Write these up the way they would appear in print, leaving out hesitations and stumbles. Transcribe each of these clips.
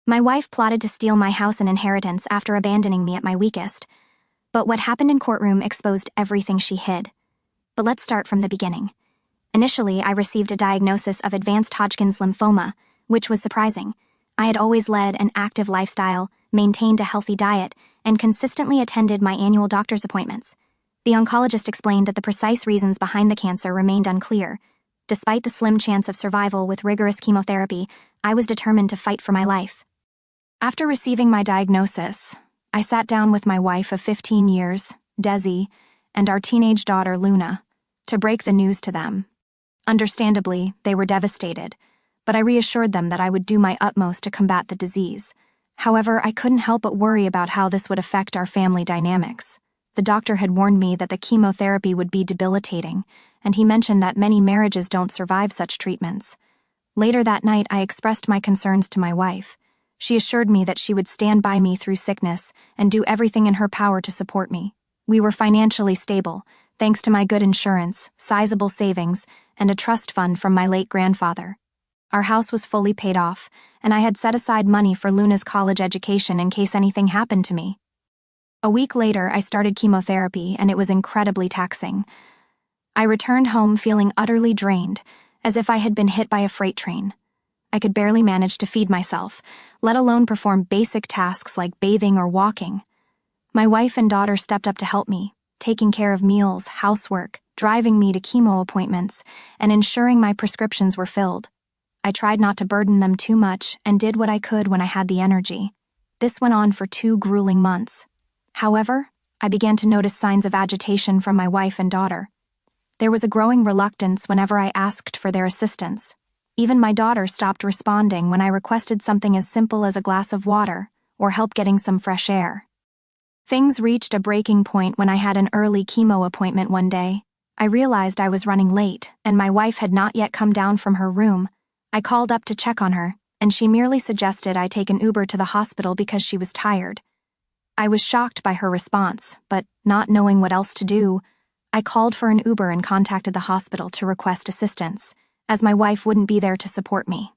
My wife plotted to steal my house and inheritance after abandoning me at my weakest. But what happened in Courtroom exposed everything she hid. But let's start from the beginning. Initially, I received a diagnosis of advanced Hodgkin's lymphoma, which was surprising. I had always led an active lifestyle, maintained a healthy diet, and consistently attended my annual doctor's appointments. The oncologist explained that the precise reasons behind the cancer remained unclear. Despite the slim chance of survival with rigorous chemotherapy, I was determined to fight for my life. After receiving my diagnosis, I sat down with my wife of 15 years, Desi, and our teenage daughter, Luna, to break the news to them. Understandably, they were devastated, but I reassured them that I would do my utmost to combat the disease. However, I couldn't help but worry about how this would affect our family dynamics. The doctor had warned me that the chemotherapy would be debilitating, and he mentioned that many marriages don't survive such treatments. Later that night, I expressed my concerns to my wife. She assured me that she would stand by me through sickness and do everything in her power to support me. We were financially stable, thanks to my good insurance, sizable savings, and a trust fund from my late grandfather. Our house was fully paid off, and I had set aside money for Luna's college education in case anything happened to me. A week later, I started chemotherapy, and it was incredibly taxing. I returned home feeling utterly drained, as if I had been hit by a freight train. I could barely manage to feed myself, let alone perform basic tasks like bathing or walking. My wife and daughter stepped up to help me, taking care of meals, housework, driving me to chemo appointments, and ensuring my prescriptions were filled. I tried not to burden them too much and did what I could when I had the energy. This went on for 2 grueling months. However, I began to notice signs of agitation from my wife and daughter. There was a growing reluctance whenever I asked for their assistance. Even my daughter stopped responding when I requested something as simple as a glass of water or help getting some fresh air. Things reached a breaking point when I had an early chemo appointment one day. I realized I was running late, and my wife had not yet come down from her room. I called up to check on her, and she merely suggested I take an Uber to the hospital because she was tired. I was shocked by her response, but not knowing what else to do, I called for an Uber and contacted the hospital to request assistance, as my wife wouldn't be there to support me.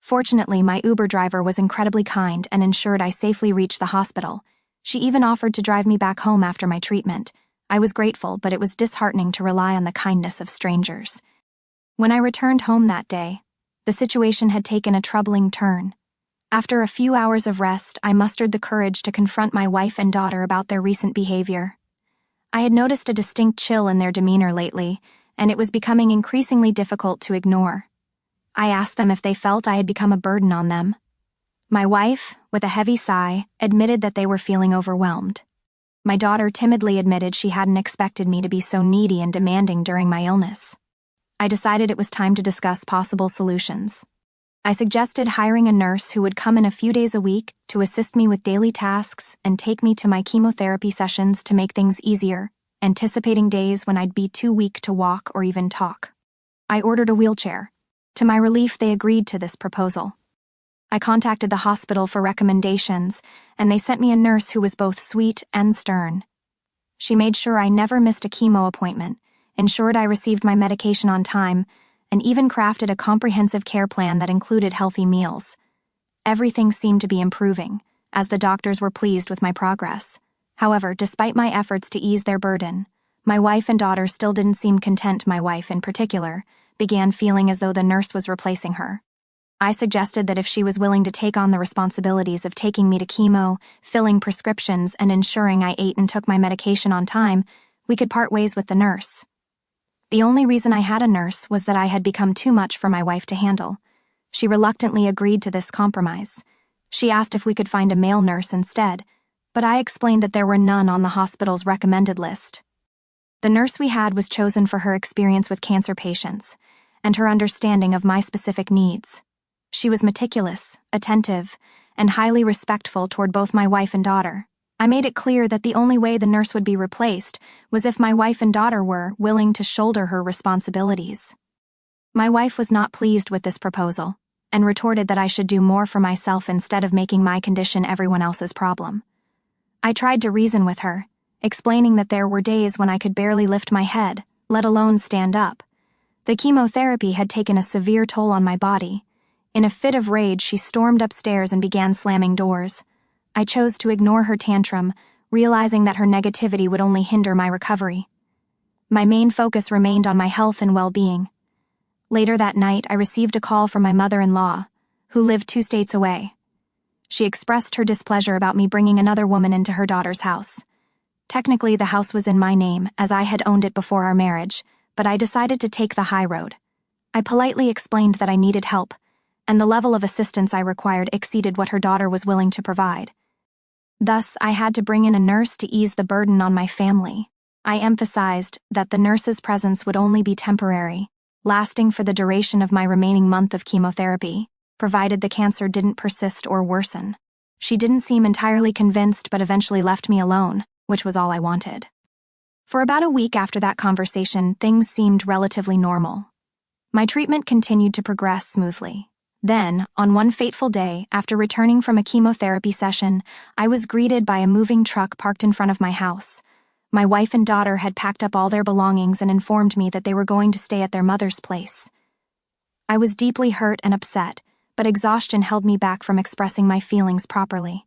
Fortunately, my Uber driver was incredibly kind and ensured I safely reached the hospital. She even offered to drive me back home after my treatment. I was grateful, but it was disheartening to rely on the kindness of strangers. When I returned home that day, the situation had taken a troubling turn. After a few hours of rest, I mustered the courage to confront my wife and daughter about their recent behavior. I had noticed a distinct chill in their demeanor lately, and it was becoming increasingly difficult to ignore. I asked them if they felt I had become a burden on them. My wife, with a heavy sigh, admitted that they were feeling overwhelmed. My daughter timidly admitted she hadn't expected me to be so needy and demanding during my illness. I decided it was time to discuss possible solutions. I suggested hiring a nurse who would come in a few days a week to assist me with daily tasks and take me to my chemotherapy sessions to make things easier, anticipating days when I'd be too weak to walk or even talk. I ordered a wheelchair. To my relief, they agreed to this proposal. I contacted the hospital for recommendations, and they sent me a nurse who was both sweet and stern. She made sure I never missed a chemo appointment, ensured I received my medication on time, and even crafted a comprehensive care plan that included healthy meals. Everything seemed to be improving, as the doctors were pleased with my progress. However, despite my efforts to ease their burden, my wife and daughter still didn't seem content. My wife, in particular, began feeling as though the nurse was replacing her. I suggested that if she was willing to take on the responsibilities of taking me to chemo, filling prescriptions, and ensuring I ate and took my medication on time, we could part ways with the nurse. The only reason I had a nurse was that I had become too much for my wife to handle. She reluctantly agreed to this compromise. She asked if we could find a male nurse instead, but I explained that there were none on the hospital's recommended list. The nurse we had was chosen for her experience with cancer patients and her understanding of my specific needs. She was meticulous, attentive, and highly respectful toward both my wife and daughter. I made it clear that the only way the nurse would be replaced was if my wife and daughter were willing to shoulder her responsibilities. My wife was not pleased with this proposal and retorted that I should do more for myself instead of making my condition everyone else's problem. I tried to reason with her, explaining that there were days when I could barely lift my head, let alone stand up. The chemotherapy had taken a severe toll on my body. In a fit of rage, she stormed upstairs and began slamming doors. I chose to ignore her tantrum, realizing that her negativity would only hinder my recovery. My main focus remained on my health and well-being. Later that night, I received a call from my mother-in-law, who lived 2 states away. She expressed her displeasure about me bringing another woman into her daughter's house. Technically, the house was in my name, as I had owned it before our marriage, but I decided to take the high road. I politely explained that I needed help, and the level of assistance I required exceeded what her daughter was willing to provide. Thus, I had to bring in a nurse to ease the burden on my family. I emphasized that the nurse's presence would only be temporary, lasting for the duration of my remaining month of chemotherapy, provided the cancer didn't persist or worsen. She didn't seem entirely convinced but eventually left me alone, which was all I wanted. For about a week after that conversation, things seemed relatively normal. My treatment continued to progress smoothly. Then, on one fateful day, after returning from a chemotherapy session, I was greeted by a moving truck parked in front of my house. My wife and daughter had packed up all their belongings and informed me that they were going to stay at their mother's place. I was deeply hurt and upset, but exhaustion held me back from expressing my feelings properly.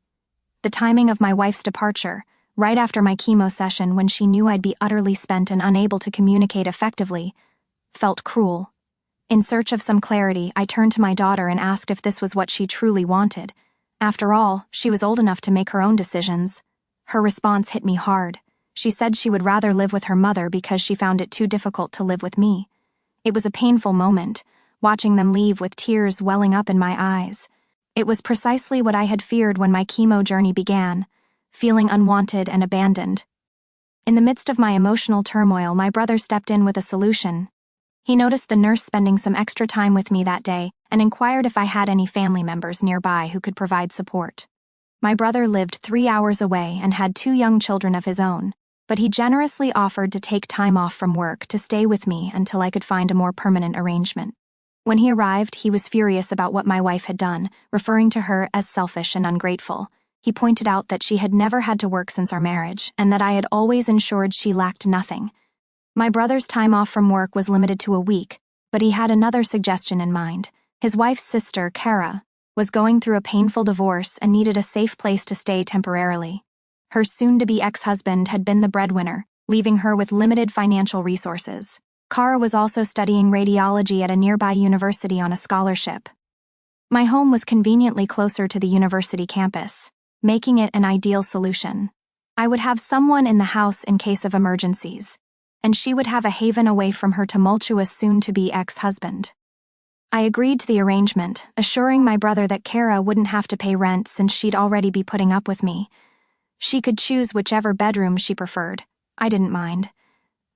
The timing of my wife's departure, right after my chemo session when she knew I'd be utterly spent and unable to communicate effectively, felt cruel. In search of some clarity, I turned to my daughter and asked if this was what she truly wanted. After all, she was old enough to make her own decisions. Her response hit me hard. She said she would rather live with her mother because she found it too difficult to live with me. It was a painful moment, watching them leave with tears welling up in my eyes. It was precisely what I had feared when my chemo journey began, feeling unwanted and abandoned. In the midst of my emotional turmoil, my brother stepped in with a solution. He noticed the nurse spending some extra time with me that day and inquired if I had any family members nearby who could provide support. My brother lived 3 hours away and had 2 young children of his own, but he generously offered to take time off from work to stay with me until I could find a more permanent arrangement. When he arrived, he was furious about what my wife had done, referring to her as selfish and ungrateful. He pointed out that she had never had to work since our marriage and that I had always ensured she lacked nothing. My brother's time off from work was limited to a week, but he had another suggestion in mind. His wife's sister, Kara, was going through a painful divorce and needed a safe place to stay temporarily. Her soon-to-be ex-husband had been the breadwinner, leaving her with limited financial resources. Kara was also studying radiology at a nearby university on a scholarship. My home was conveniently closer to the university campus, making it an ideal solution. I would have someone in the house in case of emergencies, and she would have a haven away from her tumultuous soon-to-be ex-husband. I agreed to the arrangement, assuring my brother that Kara wouldn't have to pay rent since she'd already be putting up with me. She could choose whichever bedroom she preferred. I didn't mind.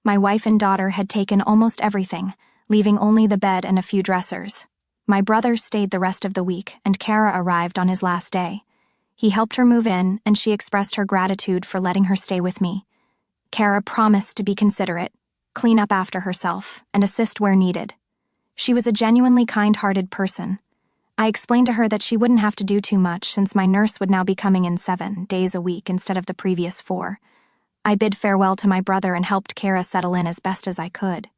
My wife and daughter had taken almost everything, leaving only the bed and a few dressers. My brother stayed the rest of the week, and Kara arrived on his last day. He helped her move in, and she expressed her gratitude for letting her stay with me. Kara promised to be considerate, clean up after herself, and assist where needed. She was a genuinely kind-hearted person. I explained to her that she wouldn't have to do too much since my nurse would now be coming in 7 days a week instead of the previous 4. I bid farewell to my brother and helped Kara settle in as best as I could.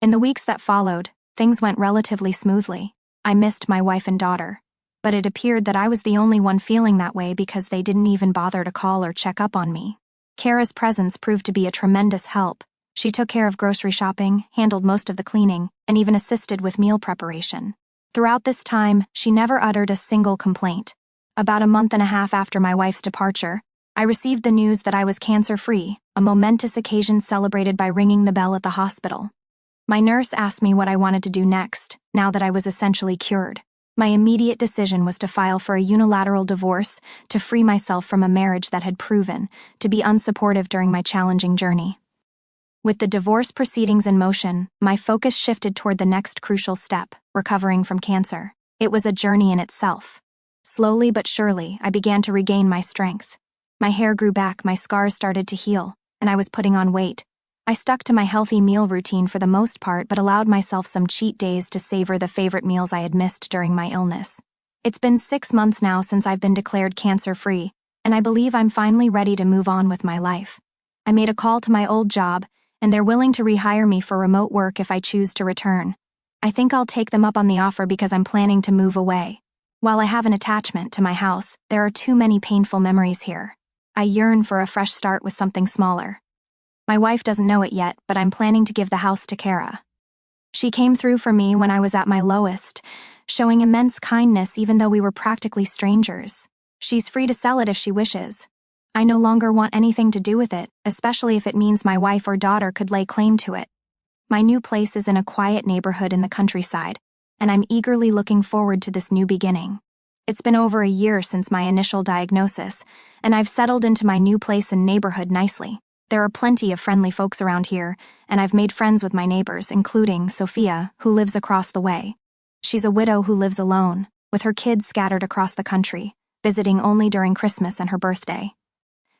In the weeks that followed, things went relatively smoothly. I missed my wife and daughter, but it appeared that I was the only one feeling that way because they didn't even bother to call or check up on me. Kara's presence proved to be a tremendous help. She took care of grocery shopping, handled most of the cleaning, and even assisted with meal preparation. Throughout this time, she never uttered a single complaint. About a month and a half after my wife's departure, I received the news that I was cancer-free, a momentous occasion celebrated by ringing the bell at the hospital. My nurse asked me what I wanted to do next, now that I was essentially cured. My immediate decision was to file for a unilateral divorce to free myself from a marriage that had proven to be unsupportive during my challenging journey. With the divorce proceedings in motion, my focus shifted toward the next crucial step, recovering from cancer. It was a journey in itself. Slowly but surely, I began to regain my strength. My hair grew back, my scars started to heal, and I was putting on weight. I stuck to my healthy meal routine for the most part but allowed myself some cheat days to savor the favorite meals I had missed during my illness. It's been 6 months now since I've been declared cancer-free, and I believe I'm finally ready to move on with my life. I made a call to my old job, and they're willing to rehire me for remote work if I choose to return. I think I'll take them up on the offer because I'm planning to move away. While I have an attachment to my house, there are too many painful memories here. I yearn for a fresh start with something smaller. My wife doesn't know it yet, but I'm planning to give the house to Kara. She came through for me when I was at my lowest, showing immense kindness even though we were practically strangers. She's free to sell it if she wishes. I no longer want anything to do with it, especially if it means my wife or daughter could lay claim to it. My new place is in a quiet neighborhood in the countryside, and I'm eagerly looking forward to this new beginning. It's been over a year since my initial diagnosis, and I've settled into my new place and neighborhood nicely. There are plenty of friendly folks around here, and I've made friends with my neighbors, including Sophia, who lives across the way. She's a widow who lives alone, with her kids scattered across the country, visiting only during Christmas and her birthday.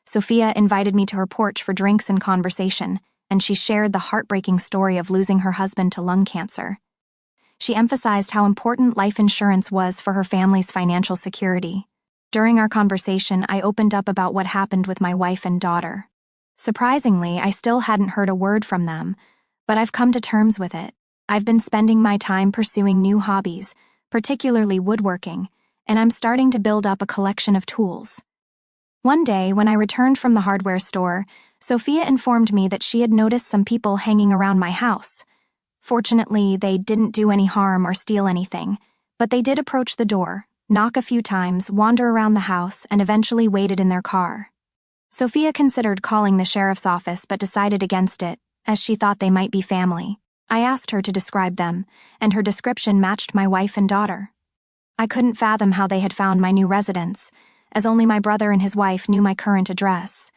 Sophia invited me to her porch for drinks and conversation, and she shared the heartbreaking story of losing her husband to lung cancer. She emphasized how important life insurance was for her family's financial security. During our conversation, I opened up about what happened with my wife and daughter. Surprisingly, I still hadn't heard a word from them, but I've come to terms with it. I've been spending my time pursuing new hobbies, particularly woodworking, and I'm starting to build up a collection of tools. One day, when I returned from the hardware store, Sophia informed me that she had noticed some people hanging around my house. Fortunately, they didn't do any harm or steal anything, but they did approach the door, knock a few times, wander around the house, and eventually waited in their car. Sophia considered calling the sheriff's office but decided against it, as she thought they might be family. I asked her to describe them, and her description matched my wife and daughter. I couldn't fathom how they had found my new residence, as only my brother and his wife knew my current address.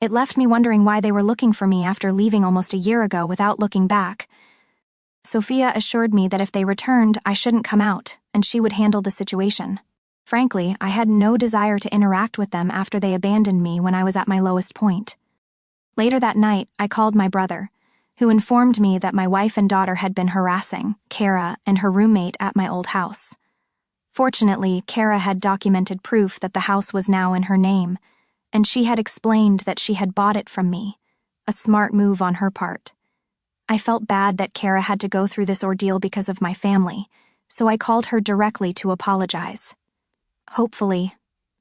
It left me wondering why they were looking for me after leaving almost a year ago without looking back. Sophia assured me that if they returned, I shouldn't come out, and she would handle the situation. Frankly, I had no desire to interact with them after they abandoned me when I was at my lowest point. Later that night, I called my brother, who informed me that my wife and daughter had been harassing Kara and her roommate at my old house. Fortunately, Kara had documented proof that the house was now in her name, and she had explained that she had bought it from me, a smart move on her part. I felt bad that Kara had to go through this ordeal because of my family, so I called her directly to apologize. Hopefully,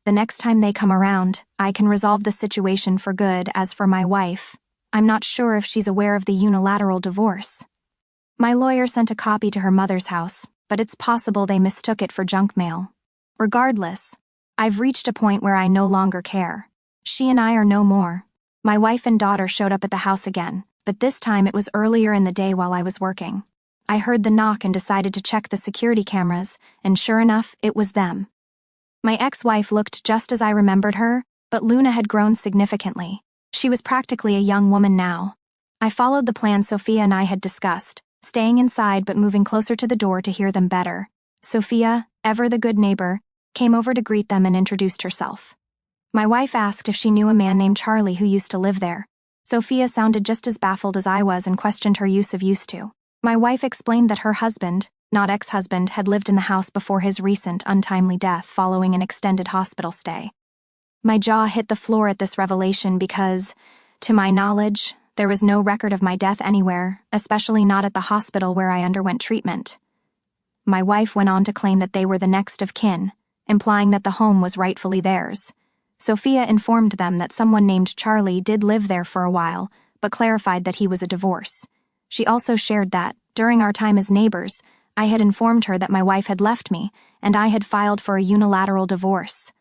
the next time they come around, I can resolve the situation for good. As for my wife, I'm not sure if she's aware of the unilateral divorce. My lawyer sent a copy to her mother's house, but it's possible they mistook it for junk mail. Regardless, I've reached a point where I no longer care. She and I are no more. My wife and daughter showed up at the house again, but this time it was earlier in the day while I was working. I heard the knock and decided to check the security cameras, and sure enough, it was them. My ex-wife looked just as I remembered her, but Luna had grown significantly. She was practically a young woman now. I followed the plan Sophia and I had discussed, staying inside but moving closer to the door to hear them better. Sophia, ever the good neighbor, came over to greet them and introduced herself. My wife asked if she knew a man named Charlie who used to live there. Sophia sounded just as baffled as I was and questioned her use of used to. My wife explained that her husband, not ex-husband, had lived in the house before his recent untimely death following an extended hospital stay. My jaw hit the floor at this revelation because, to my knowledge, there was no record of my death anywhere, especially not at the hospital where I underwent treatment. My wife went on to claim that they were the next of kin, implying that the home was rightfully theirs. Sophia informed them that someone named Charlie did live there for a while, but clarified that he was a divorce. She also shared that, during our time as neighbors, I had informed her that my wife had left me, and I had filed for a unilateral divorce.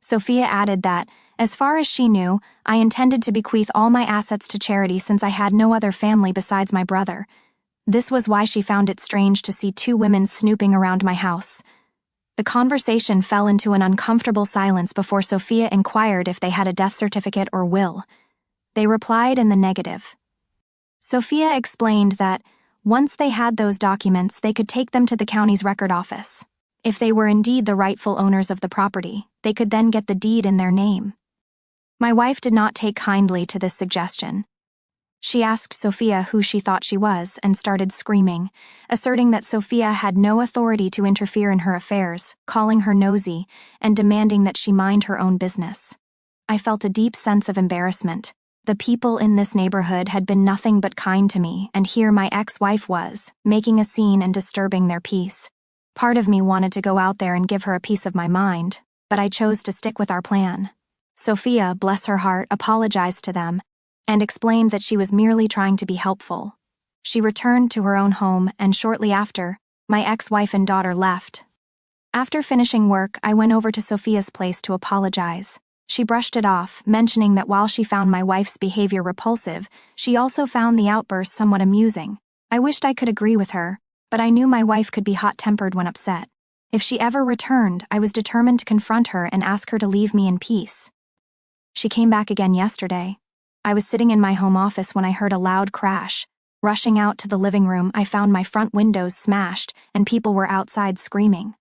Sophia added that, as far as she knew, I intended to bequeath all my assets to charity since I had no other family besides my brother. This was why she found it strange to see two women snooping around my house. The conversation fell into an uncomfortable silence before Sophia inquired if they had a death certificate or will. They replied in the negative. Sophia explained that, once they had those documents, they could take them to the county's record office. If they were indeed the rightful owners of the property, they could then get the deed in their name. My wife did not take kindly to this suggestion. She asked Sophia who she thought she was and started screaming, asserting that Sophia had no authority to interfere in her affairs, calling her nosy, and demanding that she mind her own business. I felt a deep sense of embarrassment, The people in this neighborhood had been nothing but kind to me, and here my ex-wife was, making a scene and disturbing their peace. Part of me wanted to go out there and give her a piece of my mind, but I chose to stick with our plan. Sophia, bless her heart, apologized to them and explained that she was merely trying to be helpful. She returned to her own home, and shortly after, my ex-wife and daughter left. After finishing work, I went over to Sophia's place to apologize. She brushed it off, mentioning that while she found my wife's behavior repulsive, she also found the outburst somewhat amusing. I wished I could agree with her, but I knew my wife could be hot-tempered when upset. If she ever returned, I was determined to confront her and ask her to leave me in peace. She came back again yesterday. I was sitting in my home office when I heard a loud crash. Rushing out to the living room, I found my front windows smashed and people were outside screaming.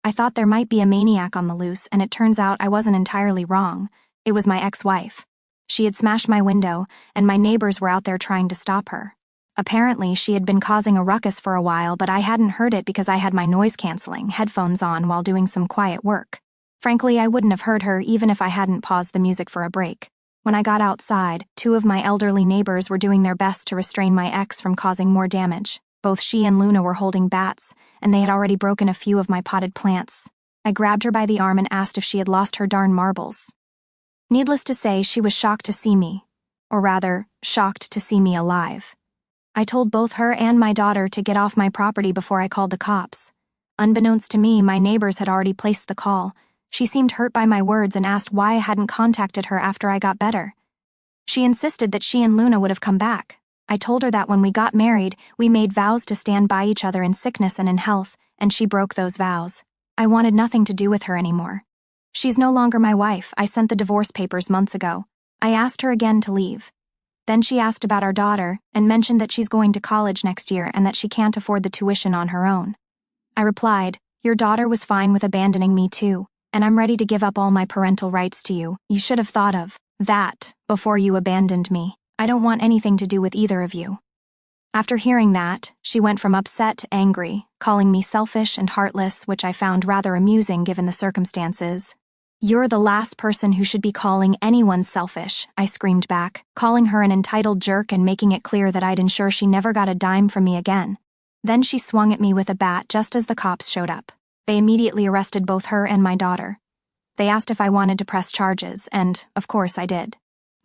I thought there might be a maniac on the loose, and it turns out I wasn't entirely wrong. It was my ex-wife. She had smashed my window, and my neighbors were out there trying to stop her. Apparently, she had been causing a ruckus for a while, but I hadn't heard it because I had my noise-canceling headphones on while doing some quiet work. Frankly, I wouldn't have heard her even if I hadn't paused the music for a break. When I got outside, 2 of my elderly neighbors were doing their best to restrain my ex from causing more damage. Both she and Luna were holding bats, and they had already broken a few of my potted plants. I grabbed her by the arm and asked if she had lost her darn marbles. Needless to say, she was shocked to see me. Or rather, shocked to see me alive. I told both her and my daughter to get off my property before I called the cops. Unbeknownst to me, my neighbors had already placed the call. She seemed hurt by my words and asked why I hadn't contacted her after I got better. She insisted that she and Luna would have come back. I told her that when we got married, we made vows to stand by each other in sickness and in health, and she broke those vows. I wanted nothing to do with her anymore. She's no longer my wife. I sent the divorce papers months ago. I asked her again to leave. Then she asked about our daughter and mentioned that she's going to college next year and that she can't afford the tuition on her own. I replied, "Your daughter was fine with abandoning me too, and I'm ready to give up all my parental rights to you. You should have thought of that before you abandoned me. I don't want anything to do with either of you." After hearing that, she went from upset to angry, calling me selfish and heartless, which I found rather amusing given the circumstances. "You're the last person who should be calling anyone selfish," I screamed back, calling her an entitled jerk and making it clear that I'd ensure she never got a dime from me again. Then she swung at me with a bat just as the cops showed up. They immediately arrested both her and my daughter. They asked if I wanted to press charges, and, of course, I did.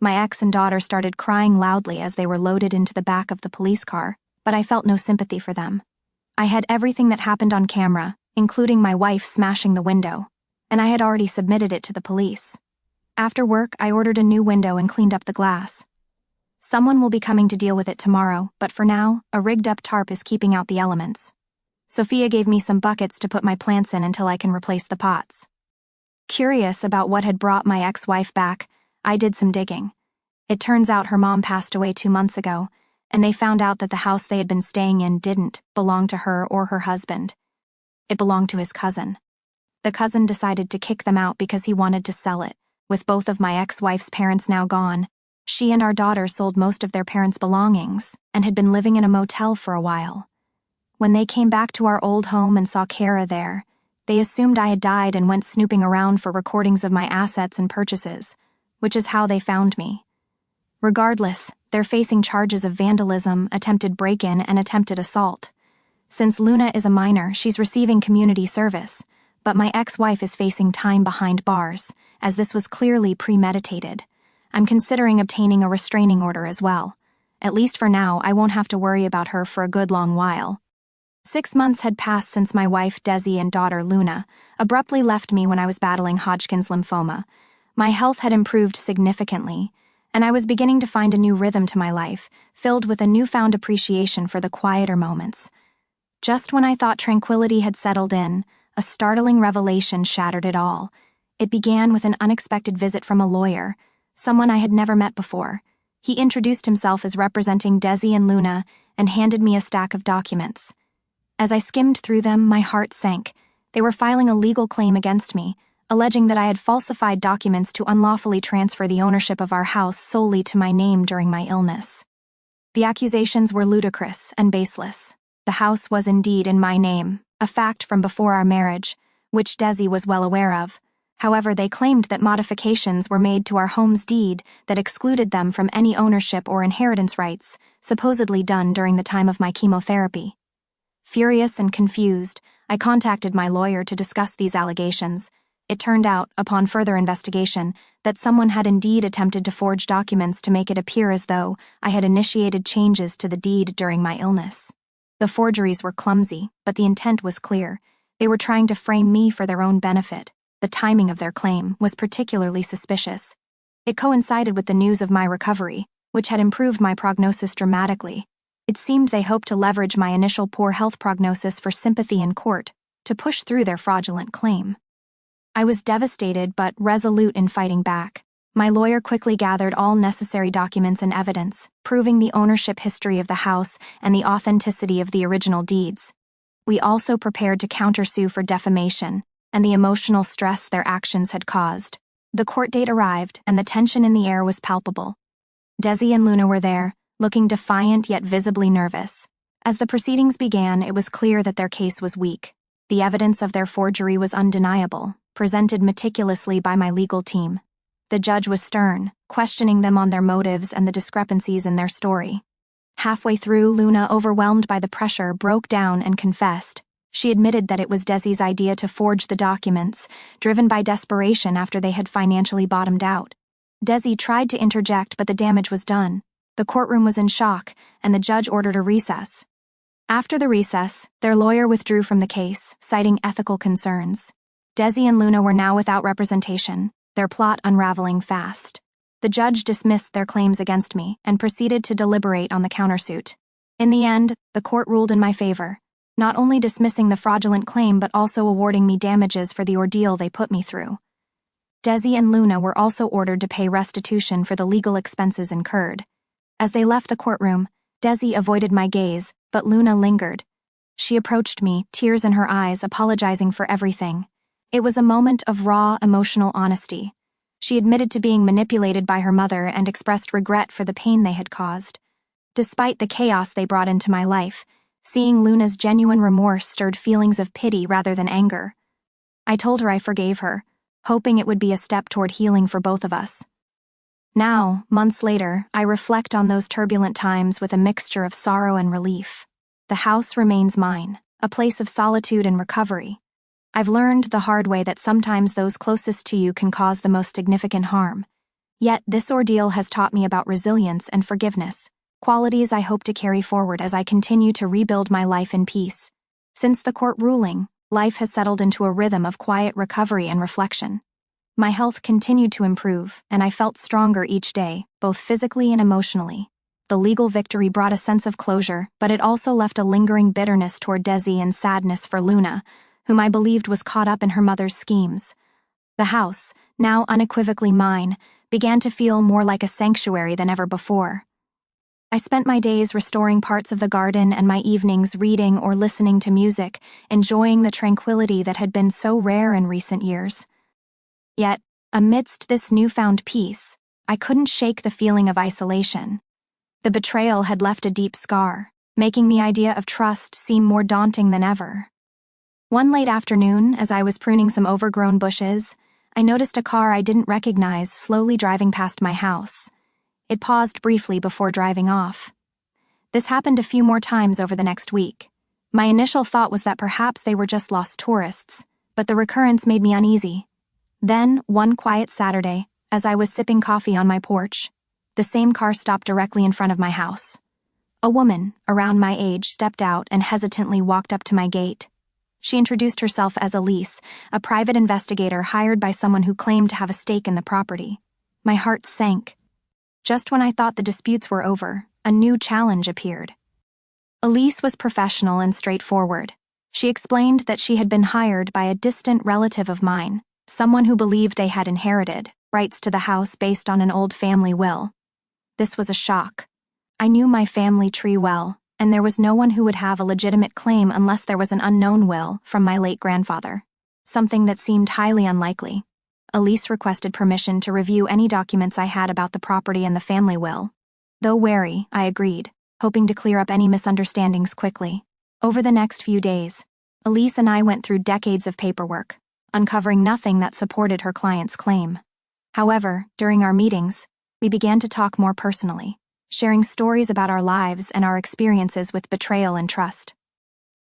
My ex and daughter started crying loudly as they were loaded into the back of the police car, but I felt no sympathy for them. I had everything that happened on camera, including my wife smashing the window, and I had already submitted it to the police. After work, I ordered a new window and cleaned up the glass. Someone will be coming to deal with it tomorrow, but for now, a rigged-up tarp is keeping out the elements. Sophia gave me some buckets to put my plants in until I can replace the pots. Curious about what had brought my ex-wife back, I did some digging. It turns out her mom passed away 2 months ago, and they found out that the house they had been staying in didn't belong to her or her husband. It belonged to his cousin. The cousin decided to kick them out because he wanted to sell it. With both of my ex-wife's parents now gone, she and our daughter sold most of their parents' belongings and had been living in a motel for a while. When they came back to our old home and saw Kara there, they assumed I had died and went snooping around for recordings of my assets and purchases, which is how they found me. Regardless, they're facing charges of vandalism, attempted break-in, and attempted assault. Since Luna is a minor, she's receiving community service, but my ex-wife is facing time behind bars, as this was clearly premeditated. I'm considering obtaining a restraining order as well. At least for now, I won't have to worry about her for a good long while. 6 months had passed since my wife, Desi, and daughter, Luna, abruptly left me when I was battling Hodgkin's lymphoma. My health had improved significantly, and I was beginning to find a new rhythm to my life, filled with a newfound appreciation for the quieter moments. Just when I thought tranquility had settled in, a startling revelation shattered it all. It began with an unexpected visit from a lawyer, someone I had never met before. He introduced himself as representing Desi and Luna and handed me a stack of documents. As I skimmed through them, my heart sank. They were filing a legal claim against me, alleging that I had falsified documents to unlawfully transfer the ownership of our house solely to my name during my illness. The accusations were ludicrous and baseless. The house was indeed in my name, a fact from before our marriage, which Desi was well aware of. However, they claimed that modifications were made to our home's deed that excluded them from any ownership or inheritance rights, supposedly done during the time of my chemotherapy. Furious and confused, I contacted my lawyer to discuss these allegations. It turned out, upon further investigation, that someone had indeed attempted to forge documents to make it appear as though I had initiated changes to the deed during my illness. The forgeries were clumsy, but the intent was clear. They were trying to frame me for their own benefit. The timing of their claim was particularly suspicious. It coincided with the news of my recovery, which had improved my prognosis dramatically. It seemed they hoped to leverage my initial poor health prognosis for sympathy in court, to push through their fraudulent claim. I was devastated but resolute in fighting back. My lawyer quickly gathered all necessary documents and evidence, proving the ownership history of the house and the authenticity of the original deeds. We also prepared to countersue for defamation and the emotional stress their actions had caused. The court date arrived, and the tension in the air was palpable. Desi and Luna were there, looking defiant yet visibly nervous. As the proceedings began, it was clear that their case was weak. The evidence of their forgery was undeniable, presented meticulously by my legal team. The judge was stern, questioning them on their motives and the discrepancies in their story. Halfway through, Luna, overwhelmed by the pressure, broke down and confessed. She admitted that it was Desi's idea to forge the documents, driven by desperation after they had financially bottomed out. Desi tried to interject, but the damage was done. The courtroom was in shock, and the judge ordered a recess. After the recess, their lawyer withdrew from the case, citing ethical concerns. Desi and Luna were now without representation, their plot unraveling fast. The judge dismissed their claims against me and proceeded to deliberate on the countersuit. In the end, the court ruled in my favor, not only dismissing the fraudulent claim but also awarding me damages for the ordeal they put me through. Desi and Luna were also ordered to pay restitution for the legal expenses incurred. As they left the courtroom, Desi avoided my gaze, but Luna lingered. She approached me, tears in her eyes, apologizing for everything. It was a moment of raw, emotional honesty. She admitted to being manipulated by her mother and expressed regret for the pain they had caused. Despite the chaos they brought into my life, seeing Luna's genuine remorse stirred feelings of pity rather than anger. I told her I forgave her, hoping it would be a step toward healing for both of us. Now, months later, I reflect on those turbulent times with a mixture of sorrow and relief. The house remains mine, a place of solitude and recovery. I've learned the hard way that sometimes those closest to you can cause the most significant harm. Yet, this ordeal has taught me about resilience and forgiveness, qualities I hope to carry forward as I continue to rebuild my life in peace. Since the court ruling, life has settled into a rhythm of quiet recovery and reflection. My health continued to improve, and I felt stronger each day, both physically and emotionally. The legal victory brought a sense of closure, but it also left a lingering bitterness toward Desi and sadness for Luna, whom I believed was caught up in her mother's schemes. The house, now unequivocally mine, began to feel more like a sanctuary than ever before. I spent my days restoring parts of the garden and my evenings reading or listening to music, enjoying the tranquility that had been so rare in recent years. Yet, amidst this newfound peace, I couldn't shake the feeling of isolation. The betrayal had left a deep scar, making the idea of trust seem more daunting than ever. One late afternoon, as I was pruning some overgrown bushes, I noticed a car I didn't recognize slowly driving past my house. It paused briefly before driving off. This happened a few more times over the next week. My initial thought was that perhaps they were just lost tourists, but the recurrence made me uneasy. Then, one quiet Saturday, as I was sipping coffee on my porch, the same car stopped directly in front of my house. A woman, around my age, stepped out and hesitantly walked up to my gate. She introduced herself as Elise, a private investigator hired by someone who claimed to have a stake in the property. My heart sank. Just when I thought the disputes were over, a new challenge appeared. Elise was professional and straightforward. She explained that she had been hired by a distant relative of mine, someone who believed they had inherited rights to the house based on an old family will. This was a shock. I knew my family tree well, and there was no one who would have a legitimate claim unless there was an unknown will from my late grandfather, something that seemed highly unlikely. Elise requested permission to review any documents I had about the property and the family will. Though wary, I agreed, hoping to clear up any misunderstandings quickly. Over the next few days, Elise and I went through decades of paperwork, uncovering nothing that supported her client's claim. However, during our meetings, we began to talk more personally, sharing stories about our lives and our experiences with betrayal and trust.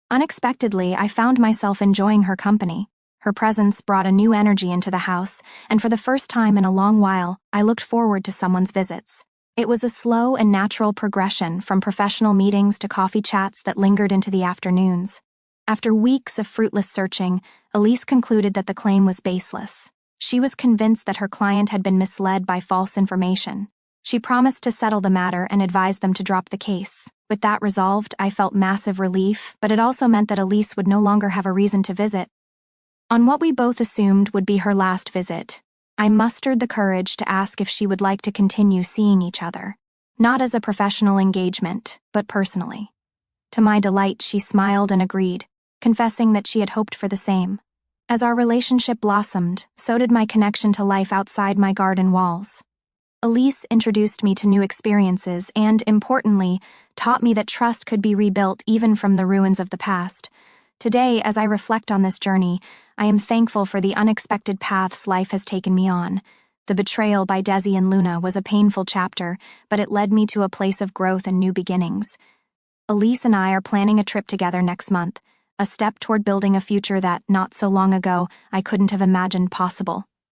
Unexpectedly, I found myself enjoying her company. Her presence brought a new energy into the house, and for the first time in a long while, I looked forward to someone's visits. It was a slow and natural progression from professional meetings to coffee chats that lingered into the afternoons. After weeks of fruitless searching, Elise concluded that the claim was baseless. She was convinced that her client had been misled by false information. She promised to settle the matter and advised them to drop the case. With that resolved, I felt massive relief, but it also meant that Elise would no longer have a reason to visit. On what we both assumed would be her last visit, I mustered the courage to ask if she would like to continue seeing each other, not as a professional engagement, but personally. To my delight, she smiled and agreed, confessing that she had hoped for the same. As our relationship blossomed, so did my connection to life outside my garden walls. Elise introduced me to new experiences and, importantly, taught me that trust could be rebuilt even from the ruins of the past. Today, as I reflect on this journey, I am thankful for the unexpected paths life has taken me on. The betrayal by Desi and Luna was a painful chapter, but it led me to a place of growth and new beginnings. Elise and I are planning a trip together next month, a step toward building a future that, not so long ago, I couldn't have imagined possible.